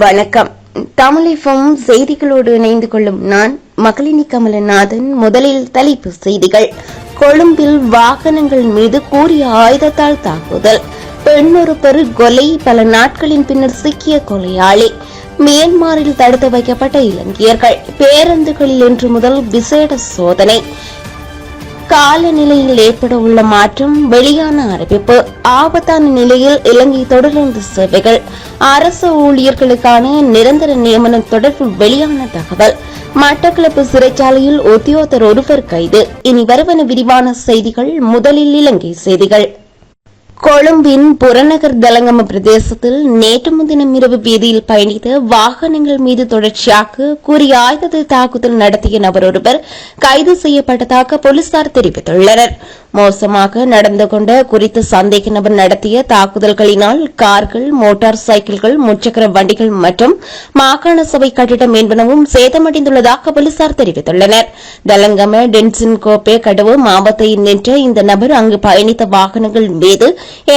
வணக்கம். தமிழகம் செய்திகளோடு இணைந்து கொள்ளும் நான் மகளினி கமலநாதன். முதலில் தலைப்பு செய்திகள். கொழும்பில் வாகனங்கள் மீது கூறிய ஆயுதத்தால் தாக்குதல், பெண்ணொருவர் கொலை, பல நாட்களின் பின்னர் சிக்கிய கொலையாளி, மியான்மரில் தடுத்து வைக்கப்பட்ட இலங்கையர்கள், பேருந்துகளில் இன்று முதல் விசேட சோதனை, காலநிலையில் ஏற்பட உள்ள மாற்றம், வெளியான அறிவிப்பு, ஆபத்தான நிலையில் இலங்கை தொடர்ந்து சேவைகள், அரசு ஊழியர்களுக்கான நிரந்தர நியமனம் தொடர்பில் வெளியான தகவல், மட்டக்களப்பு சிறைச்சாலையில் உத்தியோகத்தர் ஒருவர் கைது. இனி வருவன விரிவான செய்திகள். முதலில் இலங்கை செய்திகள். கொழும்பின் புறநகர் தலங்கம பிரதேசத்தில் நேற்று முன்தினம் இரவு வீதியில் பயணித்த வாகனங்கள் மீது தொடர்ச்சியாக கூறிய ஆயுத தாக்குதல் நடத்திய நபர் ஒருவர் கைது செய்யப்பட்டதாக போலீசார் தெரிவித்துள்ளனர். மோசமாக நடந்து கொண்ட குறித்த சந்தேக நபர் நடத்திய தாக்குதல்களினால் கார்கள், மோட்டார் சைக்கிள்கள், முச்சக்கர வண்டிகள் மற்றும் மாகாண சபை கட்டிடம் என்பனவும் சேதமடைந்துள்ளதாக போலீசார் தெரிவித்துள்ளனர். தலங்கம டென்சின் கோப்பே கடவு மாவட்டத்தில் நின்ற இந்த நபர் அங்கு பயணித்த வாகனங்கள் மீது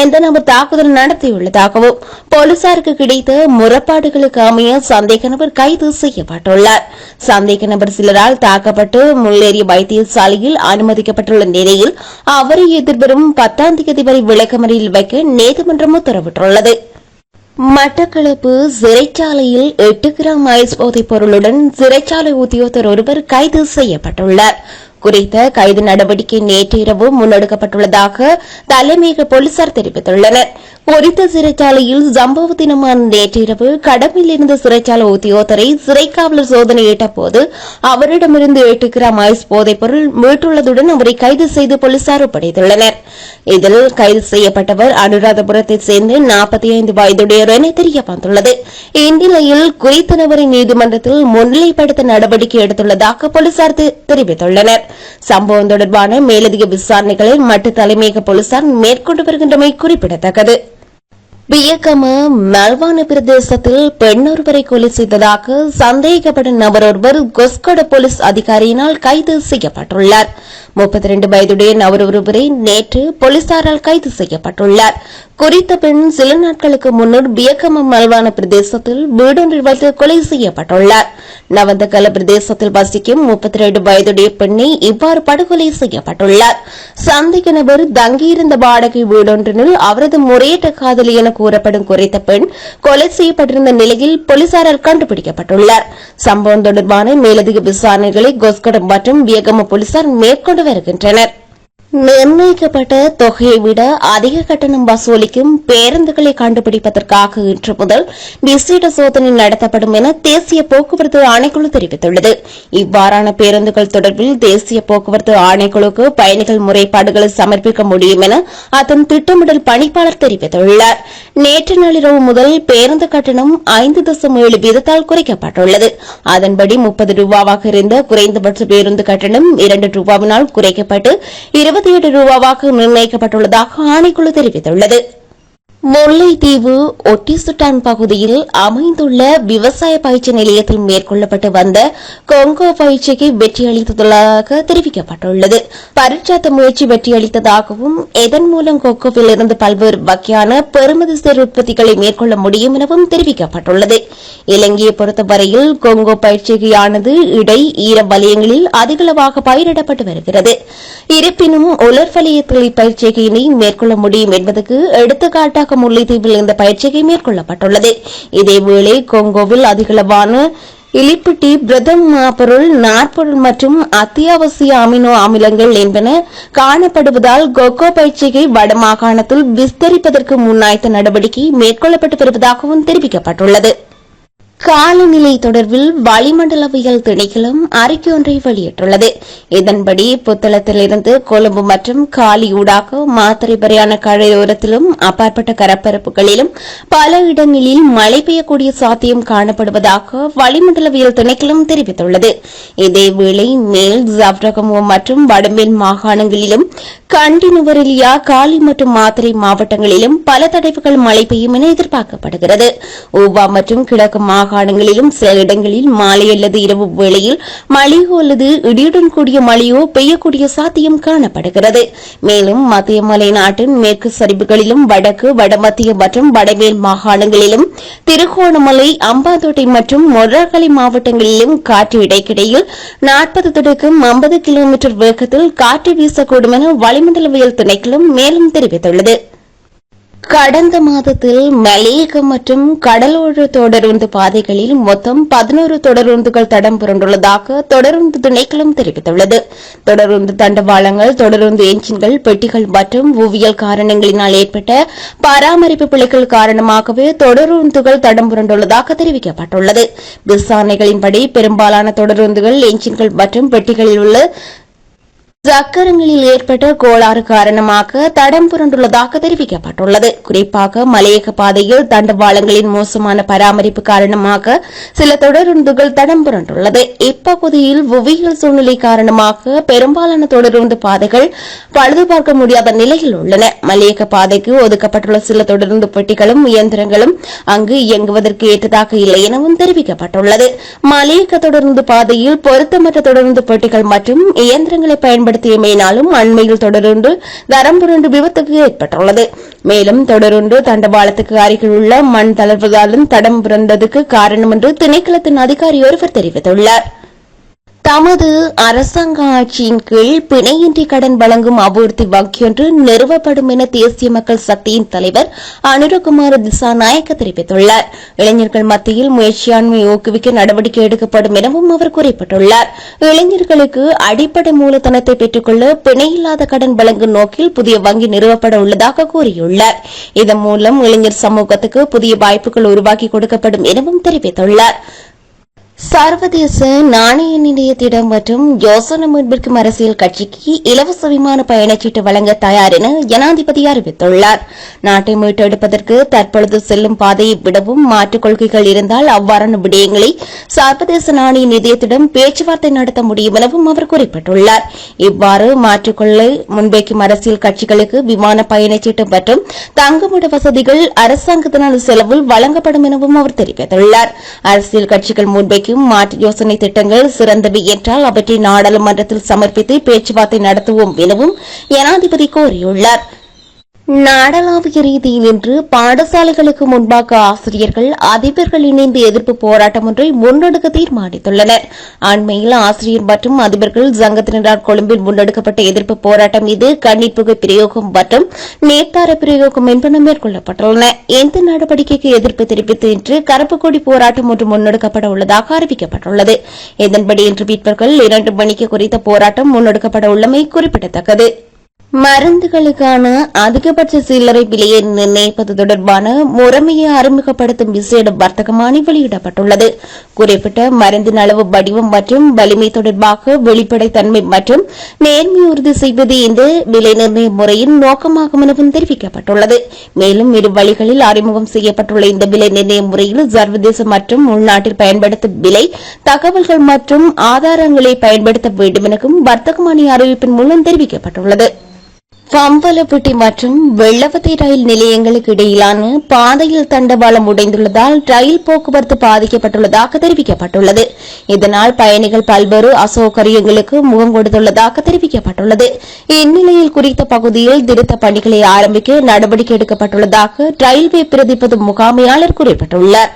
எந்த நபர் தாக்குதல் நடத்தியுள்ளதாகவும் போலீசாருக்கு கிடைத்த முறைப்பாடுகளுக்கு அமைய சந்தேக நபர் கைது செய்யப்பட்டுள்ளார். சந்தேக நபர் சிலரால் தாக்கப்பட்டு முள்ளேறிய வைத்தியசாலையில் அனுமதிக்கப்பட்டுள்ள நிலையில் அவரை எதிர்வரும் 10ஆம் தேதி வரை விளக்கமறியலில் வைக்க நீதிமன்றம் உத்தரவிட்டுள்ளது. மட்டக்களப்பு சிறைச்சாலையில் 8 கிராம் ஐஸ் போதைப் பொருளுடன் சிறைச்சாலை உத்தியோகத்தர் ஒருவர் கைது செய்யப்பட்டுள்ளார். குறித்த கைது நடவடிக்கை நேற்று இரவு முன்னெடுக்கப்பட்டுள்ளதாக தலைமையக போலீசார் தெரிவித்துள்ளனர். குறித்த சிறைச்சாலையில் சம்பவ தினமான நேற்று இரவு கடமையில் இருந்த சிறைச்சாலை உத்தியோகத்தரை சிறைக்காவலர் சோதனையிட்ட போது அவரிடமிருந்து 8 கிராம் ஐஸ் போதைப் பொருள் மீட்டுள்ளதுடன் அவரை கைது செய்து போலீசார் ஒப்படைத்துள்ளனர். இதில் கைது செய்யப்பட்டவர் அனுராதபுரத்தைச் சேர்ந்த 45 வயதுடையவர் என தெரிய வந்துள்ளது. இந்நிலையில் குறித்த நபரை நீதிமன்றத்தில் முன்னிலைப்படுத்த நடவடிக்கை எடுத்துள்ளதாக போலீசார் தெரிவித்துள்ளனர். சம்பவம் தொடர்பான மேலதிக விசாரணைகளை மட்டு தலைமையக போலீசார் மேற்கொண்டு வருகின்றமை குறிப்பிடத்தக்கது. வியக்கம மல்வான பிரதேசத்தில் பெண்ணொருவரை கொலை செய்ததாக சந்தேகப்படும் நபர் ஒருவர் கொஸ்கொட போலீஸ் அதிகாரியினால் கைது செய்யப்பட்டுள்ளார். 32 வயதுடைய நபர் ஒருவரை நேற்று போலீசாரால் கைது செய்யப்பட்டுள்ளார். குறித்த பெண் சில நாட்களுக்கு முன்னர் வியக்கம மல்வான பிரதேசத்தில் வீடொன்றில் வைத்து கொலை செய்யப்பட்டுள்ளார். நவந்தகல பிரதேசத்தில் வசிக்கும் 32 வயதுடைய பெண்ணை இவ்வாறு படுகொலை செய்யப்பட்டுள்ளார். சந்தேக நபர் தங்கியிருந்த வாடகை வீடொன்றினுள் அவரது முறையற்ற காதலி என கூறப்படும் குறித்த பெண் கொலை செய்யப்பட்டிருந்த நிலையில் போலீசாரால் கண்டுபிடிக்கப்பட்டுள்ளார். சம்பவம் தொடர்பான மேலதிக விசாரணைகளை கொஸ்கடம் மற்றும் வியகம போலீசார் மேற்கொண்டு வருகின்றனர். நிர்ணயிக்கப்பட்ட தொகையை விட அதிக கட்டணம் வசூலிக்கும் பேருந்துகளை கண்டுபிடிப்பதற்காக இன்று முதல் விசேட சோதனை நடத்தப்படும் என தேசிய போக்குவரத்து ஆணைக்குழு தெரிவித்துள்ளது. இவ்வாறான பேருந்துகள் தொடர்பில் தேசிய போக்குவரத்து ஆணைக்குழுக்கு பயணிகள் முறைப்பாடுகளை சமர்ப்பிக்க முடியும் என அதன் திட்டமிடல் பணிப்பாளர் தெரிவித்துள்ளார். நேற்று நள்ளிரவு முதல் பேருந்து கட்டணம் 5.7 வீதத்தால் குறைக்கப்பட்டுள்ளது. அதன்படி 30 ரூபாவாக இருந்த குறைந்தபட்ச பேருந்து கட்டணம் 2 ரூபாவினால் குறைக்கப்பட்டு 27 ரூபாவாக நிர்ணயிக்கப்பட்டுள்ளதாக ஆணைக்குழு தெரிவித்துள்ளது. முல்லைத்தீவு ஒட்டிசுட்டான் பகுதியில் அமைந்துள்ள விவசாய பயிற்சி நிலையத்தில் மேற்கொள்ளப்பட்டு வந்த கொங்கோ பயிற்சிக்கு வெற்றியளித்துள்ளதாக தெரிவிக்கப்பட்டுள்ளது. பரீட்சாத்த முயற்சி வெற்றியளித்ததாகவும் இதன் மூலம் கொக்கோவில் இருந்து பல்வேறு வகையான பெறுமதிசேர் உற்பத்திகளை மேற்கொள்ள முடியும் எனவும் தெரிவிக்கப்பட்டுள்ளது. இலங்கையை பொறுத்தவரையில் கொங்கோ பயிற்சியானது இடை ஈர வலயங்களில் அதிகளவாக பயிரிடப்பட்டு வருகிறது. இருப்பினும் உலர் வலயத்தில் இப்பயிற்சியினை மேற்கொள்ள முடியும் என்பதற்கு எடுத்துக்காட்டாக முல்லைத்தீவில் இந்த பயிற்சியை மேற்கொள்ளப்பட்டுள்ளது. இதேவேளை கொங்கோவில் அதிகளவான இலிப்பிட்டி, பிரதம பொருள், நாற்பொருள் மற்றும் அத்தியாவசிய அமினோ அமிலங்கள் என்பன காணப்படுவதால் கொக்கோ பயிற்சியை வடமாகாணத்தில் விஸ்தரிப்பதற்கு முன்னாய்த்த நடவடிக்கை மேற்கொள்ளப்பட்டு வருவதாகவும் தெரிவிக்கப்பட்டுள்ளது. காலநிலை தொடர்பில் வளிமண்டலவியல் திணைக்களம் அறிக்கை ஒன்றை வெளியிட்டுள்ளது. இதன்படி புத்தளத்திலிருந்து கொழும்பு மற்றும் காலியூடாக மாத்தறை வரையான கரையோரத்திலும் அப்பாற்பட்ட கடற்பரப்புகளிலும் பல இடங்களில் மழை பெய்யக்கூடிய சாத்தியம் காணப்படுவதாக வளிமண்டலவியல் திணைக்களம் தெரிவித்துள்ளது. இதேவேளை மேல் ஜப்ரகமோ மற்றும் வடமேல் மாகாணங்களிலும் கண்டி, நுவரெலியா, காலி மற்றும் மாத்தறை மாவட்டங்களிலும் பல தடவைகள் மழை பெய்யும் என எதிர்பார்க்கப்படுகிறது. ஊவா மற்றும் கிழக்கு மாகாணங்களிலும் சில இடங்களில் மாலை அல்லது இரவு வேளையில் மழையோ அல்லது இடியுடன் கூடிய மழையோ பெய்யக்கூடிய சாத்தியம் காணப்படுகிறது. மேலும் மத்திய மலைநாட்டின் மேற்கு சரிவுகளிலும் வடக்கு வடமத்திய மற்றும் வடமேல் மாகாணங்களிலும் திருகோணமலை அம்பாந்தோட்டை மற்றும் மொனராகலை மாவட்டங்களிலும் காற்று இடைக்கிடையில் 40 தொடக்கம் 50 கிலோமீட்டர் வேகத்தில் காற்று வீசக்கூடும் என வளிமண்டலவியல் திணைக்களம் மேலும் தெரிவித்துள்ளது. கடந்த மாதத்தில் மலையகம் மற்றும் கடலோர தொடருந்து பாதைகளில் மொத்தம் 11 தொடருந்துகள் தடம் புரண்டுள்ளதாக தொடருந்து திணைக்களம் தெரிவித்துள்ளது. தொடருந்து தண்டவாளங்கள், தொடருந்து என்ஜின்கள், பெட்டிகள் மற்றும் ஓவியல் காரணங்களினால் ஏற்பட்ட பராமரிப்பு பிழைகள் காரணமாகவே தொடருந்துகள் தடம் புரண்டுள்ளதாக தெரிவிக்கப்பட்டுள்ளது. விசாரணைகளின்படி பெரும்பாலான தொடருந்துகள், என்ஜின்கள் மற்றும் பெட்டிகளில் உள்ள சக்கரங்களில் ஏற்பட்ட கோளாறு காரணமாக தடம் புரண்டுள்ளதாக தெரிவிக்கப்பட்டுள்ளது. குறிப்பாக மலையக பாதையில் தண்டவாளங்களின் மோசமான பராமரிப்பு காரணமாக சில தொடருந்துகள் தடம் புரண்டுள்ளது. இப்பகுதியில் புவியியல் சூழ்நிலை காரணமாக பெரும்பாலான தொடருந்து பாதைகள் பழுதுபார்க்க முடியாத நிலையில் உள்ளன. மலையக பாதைக்கு ஒதுக்கப்பட்டுள்ள சில தொடருந்து பெட்டிகளும் இயந்திரங்களும் அங்கு இயங்குவதற்கு ஏற்றதாக இல்லை எனவும் தெரிவிக்கப்பட்டுள்ளது. மலையக தொடருந்து பாதையில் பொருத்தமற்ற தொடருந்து பெட்டிகள் மற்றும் இயந்திரங்களை பயன்படுத்தியமையினாலும் அண்மையில் தொடருந்து தரம் புரண்டு விபத்துக்கு ஏற்பட்டுள்ளது. மேலும் தொடருந்து தண்டவாளத்துக்கு அருகில் உள்ள மண் தளர்வதாலும் தடம் புரண்டதுக்கு காரணம் என்று திணைக்களத்தின் அதிகாரி ஒருவர் தெரிவித்துள்ளார். தமது அரசாங்க ஆட்சியின் கீழ் பிணையின்றி கடன் வழங்கும் அபிவிருத்தி வங்கியொன்று நிறுவப்படும் என தேசிய மக்கள் சக்தியின் தலைவர் அனுரகுமார திசாநாயக்க தெரிவித்துள்ளார். இளைஞர்கள் மத்தியில் முயற்சியாண்மை ஊக்குவிக்க நடவடிக்கை எடுக்கப்படும் எனவும் அவர் குறிப்பிட்டுள்ளார். இளைஞர்களுக்கு அடிப்படை மூலதனத்தை பெற்றுக்கொள்ள பிணையில்லாத கடன் வழங்கும் நோக்கில் புதிய வங்கி நிறுவப்பட உள்ளதாக கூறியுள்ளார். இதன் மூலம் இளைஞர் சமூகத்துக்கு புதிய வாய்ப்புகள் உருவாக்கி கொடுக்கப்படும் எனவும் தெரிவித்துள்ளார். சர்வதேச நாணய நிலையத்திடம் மற்றும் யோசனை முன்பிற்கும் அரசியல் கட்சிக்கு இலவச விமான பயணச்சீட்டு வழங்க தயார் என ஜனாதிபதி அறிவித்துள்ளார். நாட்டை மீட்டெடுப்பதற்கு தற்பொழுது செல்லும் பாதையை விடவும் மாற்றுக் கொள்கைகள் இருந்தால் அவ்வாறான விடயங்களை சர்வதேச நாணய நிதியத்திடம் பேச்சுவார்த்தை நடத்த முடியும் எனவும் அவர் குறிப்பிட்டுள்ளார். இவ்வாறு மாற்றுக்கொள்ளை முன்வைக்கும் அரசியல் கட்சிகளுக்கு விமான பயணச்சீட்டு மற்றும் தங்குமிட வசதிகள் அரசாங்கத்தினால் செலவில் வழங்கப்படும் எனவும் அவர் தெரிவித்துள்ளார். அரசியல் கட்சிகள் முன்வைக்கும் மாற்று யோசனை திட்டங்கள் சிறந்தவை என்றால் அவற்றை நாடாளுமன்றத்தில் சமர்ப்பித்து பேச்சுவார்த்தை நடத்துவோம் எனவும் ஜனாதிபதி கோரியுள்ளார். நாடளாவிய ரீதியில் இன்று பாடசாலைகளுக்கு முன்பாக ஆசிரியர்கள் அதிபர்கள் இணைந்து எதிர்ப்பு போராட்டம் ஒன்றை முன்னெடுக்க தீர்மானித்துள்ளனர். அண்மையில் ஆசிரியர் மற்றும் அதிபர்கள் சங்கத்தினரால் கொழும்பில் முன்னெடுக்கப்பட்ட எதிர்ப்பு போராட்டம் மீது கண்ணீர் புகை பிரயோகம் மற்றும் நேர்த்தார பிரயோகம் என்பன மேற்கொள்ளப்பட்டுள்ளன. இந்த நடவடிக்கைக்கு எதிர்ப்பு தெரிவித்து இன்று கருப்பு கொடி போராட்டம் ஒன்று முன்னெடுக்கப்பட உள்ளதாக அறிவிக்கப்பட்டுள்ளது. இதன்படி இன்று பிற்பகல் 2 மணிக்கு குறித்த போராட்டம் முன்னெடுக்கப்பட உள்ளமை குறிப்பிடத்தக்கது. மருந்துகளுக்கான அதிகபட்ச சில்லறை விலையை நிர்ணயிப்பது தொடர்பான முறைமையை அறிமுகப்படுத்தும் விசேட வர்த்தகமானி வெளியிடப்பட்டுள்ளது. குறிப்பிட்ட மருந்தின் அளவு, வடிவம் மற்றும் வலிமை தொடர்பாக வெளிப்படைத்தன்மை மற்றும் நேர்மை உறுதி செய்வது இந்த விலை நிர்ணய முறையின் நோக்கமாகும் எனவும் தெரிவிக்கப்பட்டுள்ளது. மேலும் இரு வழிகளில் அறிமுகம் செய்யப்பட்டுள்ள இந்த விலை நிர்ணய முறையில் சர்வதேச மற்றும் உள்நாட்டில் பயன்படுத்தும் விலை தகவல்கள் மற்றும் ஆதாரங்களை பயன்படுத்த வேண்டும் எனவும் வர்த்தகமானி அறிவிப்பின் மூலம் தெரிவிக்கப்பட்டுள்ளது. பம்பலப்பட்டி மற்றும் வெள்ளவத்தை ரயில் நிலையங்களுக்கு இடையிலான பாதையில் தண்டவாளம் உடைந்துள்ளதால் ரயில் போக்குவரத்து பாதிக்கப்பட்டுள்ளதாக தெரிவிக்கப்பட்டுள்ளது. இதனால் பயணிகள் பல்வேறு அசௌகரியங்களுக்கு முகம் கொடுத்துள்ளதாக தெரிவிக்கப்பட்டுள்ளது. இந்நிலையில் குறித்த பகுதியில் திருத்த பணிகளை ஆரம்பிக்க நடவடிக்கை எடுக்கப்பட்டுள்ளதாக ரயில்வே பிரதிபது முகாமையாளர் குறிப்பிட்டுள்ளார்.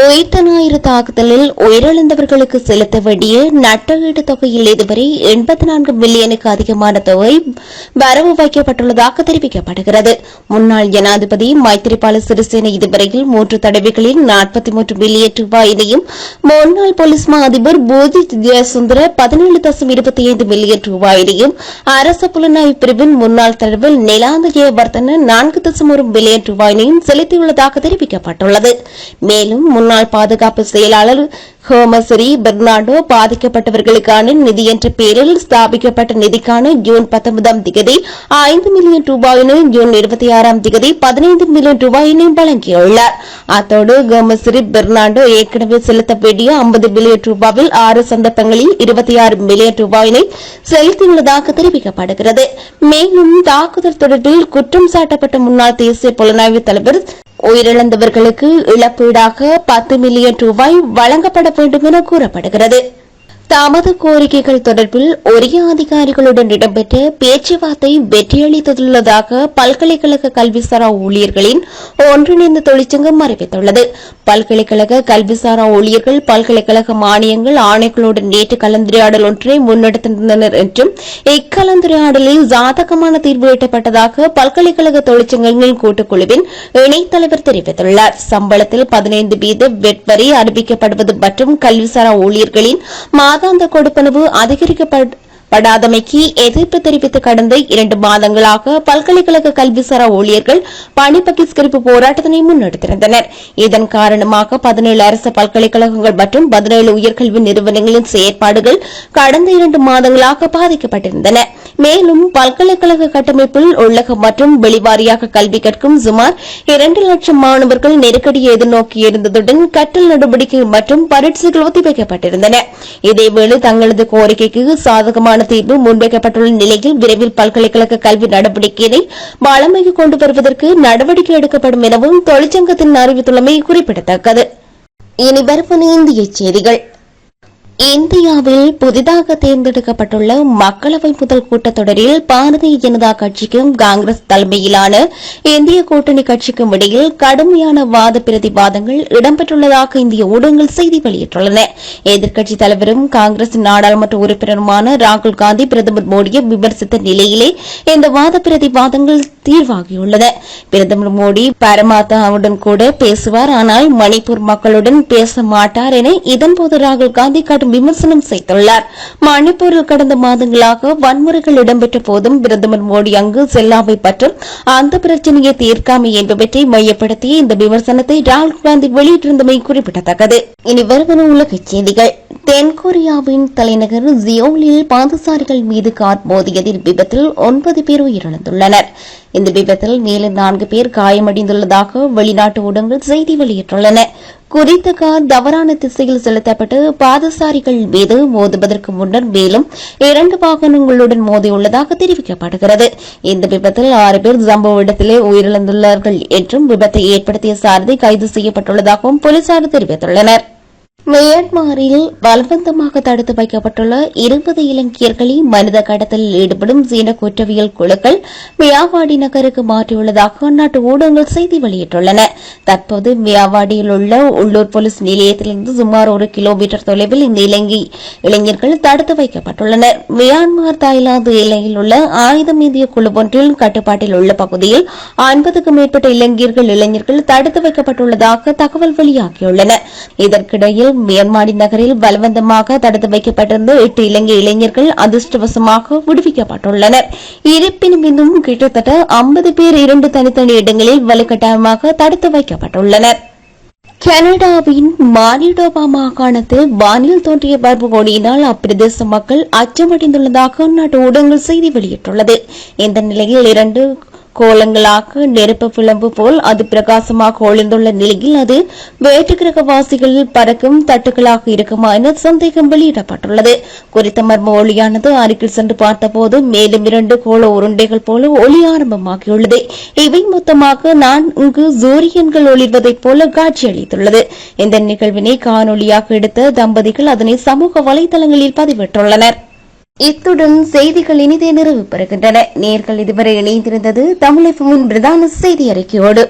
ஒயிட்டனாயிர தாக்குதலில் உயிரிழந்தவர்களுக்கு செலுத்த வேண்டிய நட்டஈடு தொகையில் இதுவரை 84 மில்லியனுக்கு அதிகமான தொகை வரவு வைக்கப்பட்டுள்ளதாக தெரிவிக்கப்படுகிறது. முன்னாள் ஜனாதிபதி மைத்திரிபால சிறிசேன இதுவரையில் 3 தடவைகளில் 43 மில்லியன் ரூபாயினையும், முன்னாள் போலீஸ் மா அதிபர் போதித் ஜெயசுந்தர 17.25 மில்லியன் ரூபாயினையும், அரச புலனாய்வு பிரிவின் முன்னாள் தலைவர் நிலாந்த ஜெயவர்தன 4.1 மில்லியன் ரூபாயினையும் செலுத்தியுள்ளதாக தெரிவிக்கப்பட்டுள்ளது. மேலும் முன்னாள் பாதுகாப்பு செயலாளர் ஹோமசரி பெர்னாண்டோ பாதிக்கப்பட்டவர்களுக்கான நிதி என்ற பெயரில் ஸ்தாபிக்கப்பட்ட நிதிக்கான ஜூன் 19ஆம் திகதி 5 மில்லியன் ரூபாயினை, ஜூன் 26ஆம் திகதி 15 மில்லியன் ரூபாயினை வழங்கியுள்ளார். அத்தோடு ஹோமசரி பெர்னாண்டோ ஏற்கனவே செலுத்த வேண்டிய 50 மில்லியன் ரூபாயில் 6 சந்தர்ப்பங்களில் 26 மில்லியன் ரூபாயினை செலுத்தியுள்ளதாக தெரிவிக்கப்படுகிறது. மேலும் தாக்குதல் தொடர்பில் குற்றம் சாட்டப்பட்ட முன்னாள் தேசிய புலனாய்வு தலைவர் உயிரிழந்தவர்களுக்கு இழப்பீடாக 10 மில்லியன் ரூபாய் வழங்கப்பட வேண்டும் என கூறப்படுகிறது. தமது கோரிக்கைகள் தொடர்பில் உரிய அதிகாரிகளுடன் இடம்பெற்ற பேச்சுவார்த்தை வெற்றியளித்துள்ளதாக பல்கலைக்கழக கல்விசாரா ஊழியர்களின் ஒன்றிணைந்த தொழிற்சங்கம் அறிவித்துள்ளது. பல்கலைக்கழக கல்விசாரா ஊழியர்கள் பல்கலைக்கழக மானியங்கள் ஆணைகளுடன் நேற்று கலந்துரையாடல் ஒன்றை முன்னெடுத்திருந்தனர் என்றும் இக்கலந்துரையாடலில் சாதகமான தீர்வு எட்டப்பட்டதாக பல்கலைக்கழக தொழிற்சங்கங்கள் கூட்டுக்குழுவின் இணைத்தலைவர் தெரிவித்துள்ளார். சம்பளத்தில் 15% வெட் வரி அறிவிக்கப்படுவது மற்றும் கல்விசாரா ஊழியர்களின் மாதாந்த கொடுப்பனவு அதிகரிக்கப்படாதமைக்கு எதிர்ப்பு தெரிவித்து கடந்த 2 மாதங்களாக பல்கலைக்கழக கல்விசாரா ஊழியர்கள் பணி பகிஷ்கரிப்பு போராட்டத்தினை முன்னெடுத்திருந்தனர். இதன் காரணமாக 17 அரசு பல்கலைக்கழகங்கள் மற்றும் 17 உயர்கல்வி நிறுவனங்களின் செயற்பாடுகள் கடந்த 2 மாதங்களாக பாதிக்கப்பட்டிருந்தன. மேலும் பல்கலைக்கழக கட்டமைப்பில் உள்ளக மற்றும் வெளிவாரியாக கல்வி கற்கும் சுமார் 2 லட்சம் மாணவர்கள் நெருக்கடியை எதிர்நோக்கியிருந்ததுடன் கற்றல் நடவடிக்கை மற்றும் பரீட்சைகள் ஒத்திவைக்கப்பட்டிருந்தன. இதேவேளை தங்களது கோரிக்கைக்கு சாதகமான தீர்வு முன்வைக்கப்பட்டுள்ள நிலையில் விரைவில் பல்கலைக்கழக கல்வி நடவடிக்கையை வழமைக்கு கொண்டு வருவதற்கு நடவடிக்கை எடுக்கப்படும் எனவும் தொழிற்சங்கத்தின் அறிவித்துள்ளமை குறிப்பிடத்தக்கது. இனி வருவது இந்திய செய்திகள். இந்தியாவில் புதிதாக தேர்ந்தெடுக்கப்பட்டுள்ள மக்களவை முதல் கூட்டத்தொடரில் பாரதிய ஜனதா கட்சிக்கும் காங்கிரஸ் தலைமையிலான இந்திய கூட்டணி கட்சிக்கும் இடையில் கடுமையான வாத பிரதிவாதங்கள் இடம்பெற்றுள்ளதாக இந்திய ஊடகங்கள் செய்தி வெளியிட்டுள்ளன. எதிர்க்கட்சித் தலைவரும் காங்கிரஸ் நாடாளுமன்ற உறுப்பினருமான ராகுல் காந்தி பிரதமர் மோடியை விமர்சித்த நிலையிலே இந்த வாத பிரதிவாதங்கள் தீர்வாகியுள்ளன. பிரதமர் மோடி பரமாத்தாவுடன் கூட பேசுவார், ஆனால் மணிப்பூர் மக்களுடன் பேச மாட்டார் என இதன்போது ராகுல் காந்தி விமர்சனம் செய்துள்ளார். மணிப்பூரில் கடந்த மாதங்களாக வன்முறைகள் இடம்பெற்ற போதும் பிரதமர் மோடி அங்கு செல்லாமை பற்றும் அந்த பிரச்சினையை தீர்க்காமை என்பவற்றை மையப்படுத்திய இந்த விமர்சனத்தை ராகுல் காந்தி வெளியிட்டிருந்தமை குறிப்பிடத்தக்கது. இனி வருவது உலகச் செய்திகள். தென்கொரியாவின் தலைநகர் சியோலில் பாதசாரிகள் மீது கார் மோதியதில் விபத்தில் 9 பேர் உயிரிழந்துள்ளனர். இந்த விபத்தில் மேலும் 4 பேர் காயமடைந்துள்ளதாக வெளிநாட்டு ஊடகங்கள் செய்தி வெளியிட்டுள்ளன. குறித்த கார் தவறான திசையில் செலுத்தப்பட்டு பாதசாரிகள் மீது மோதுவதற்கு முன்னர் மேலும் 2 வாகனங்களுடன் மோதியுள்ளதாக தெரிவிக்கப்படுகிறது. இந்த விபத்தில் 6 பேர் சம்பவ இடத்திலே உயிரிழந்துள்ளார்கள் என்றும் விபத்தை ஏற்படுத்திய சாரதி கைது செய்யப்பட்டுள்ளதாகவும் போலீசார் தெரிவித்துள்ளனர். மியான்மரில் பலவந்தமாக தடுத்து வைக்கப்பட்டுள்ள 20 இலங்கையர்களை மனித கடத்தலில் ஈடுபடும் சீன குற்றவியல் குழுக்கள் மியாவாடி நகருக்கு மாற்றியுள்ளதாக அந்நாட்டு ஊடகங்கள் செய்தி வெளியிட்டுள்ளன. தற்போது மியாவாடியில் உள்ள உள்ளூர் போலீஸ் நிலையத்திலிருந்து சுமார் 1 கிலோமீட்டர் தொலைவில் இந்த இளைஞர்கள் தடுத்து வைக்கப்பட்டுள்ளனர். மியான்மர் தாய்லாந்து எல்லையில் உள்ள ஆயுதம் ஏந்திய குழு ஒன்றில் கட்டுப்பாட்டில் உள்ள பகுதியில் 50க்கும் மேற்பட்ட இளைஞர்கள் தடுத்து வைக்கப்பட்டுள்ளதாக தகவல் வெளியாகியுள்ளன. இதற்கிடையில் மியான்மர் நகரில் பலவந்தமாக தடுத்து வைக்கப்பட்டிருந்த 8 இலங்கை இளைஞர்கள் அதிர்ஷ்டவசமாக விடுவிக்கப்பட்டுள்ளனர். இருப்பினும் இன்னும் கிட்டத்தட்ட 50 பேர் 2 தனித்தனி இடங்களில் வலுக்கட்டாயமாக தடுத்து வைக்கப்பட்டுள்ளனர். கனடாவின் மானிடோபா மாகாணத்தில் வானில் தோன்றிய பருப்பு ஒளியினால் அப்பிரதேச மக்கள் அச்சமடைந்துள்ளதாக அந்நாட்டு ஊடகங்கள் செய்தி வெளியிட்டுள்ளது. இந்த நிலையில் 2 கோலங்களாக நெருப்பு பிளம்பு போல் அது பிரகாசமாக ஒளிர்ந்துள்ள நிலையில் அது வேற்றுக்கிரகவாசிகள் பறக்கும் தட்டுகளாக இருக்குமா என சந்தேகம் வெளியிடப்பட்டுள்ளது. குறித்த மர்ம ஒளியானது அருகில் சென்று பார்த்தபோது மேலும் 2 கோள உருண்டைகள் போல ஒளி ஆரம்பமாகியுள்ளது. இவை மொத்தமாக 4 சூரியன்கள் ஒளிர்வதைப் போல காட்சியளித்துள்ளது. இந்த நிகழ்வினை காணொலியாக எடுத்த தம்பதிகள் அதனை சமூக வலைதளங்களில் பதிவிட்டுள்ளனர். இத்துடன் செய்திகள் இனிதே நிறைவு பெறுகின்றன. நேர்கள் இதுவரை இணைந்திருந்தது தமிழ் பிரதான செய்தி அறிக்கையோடு.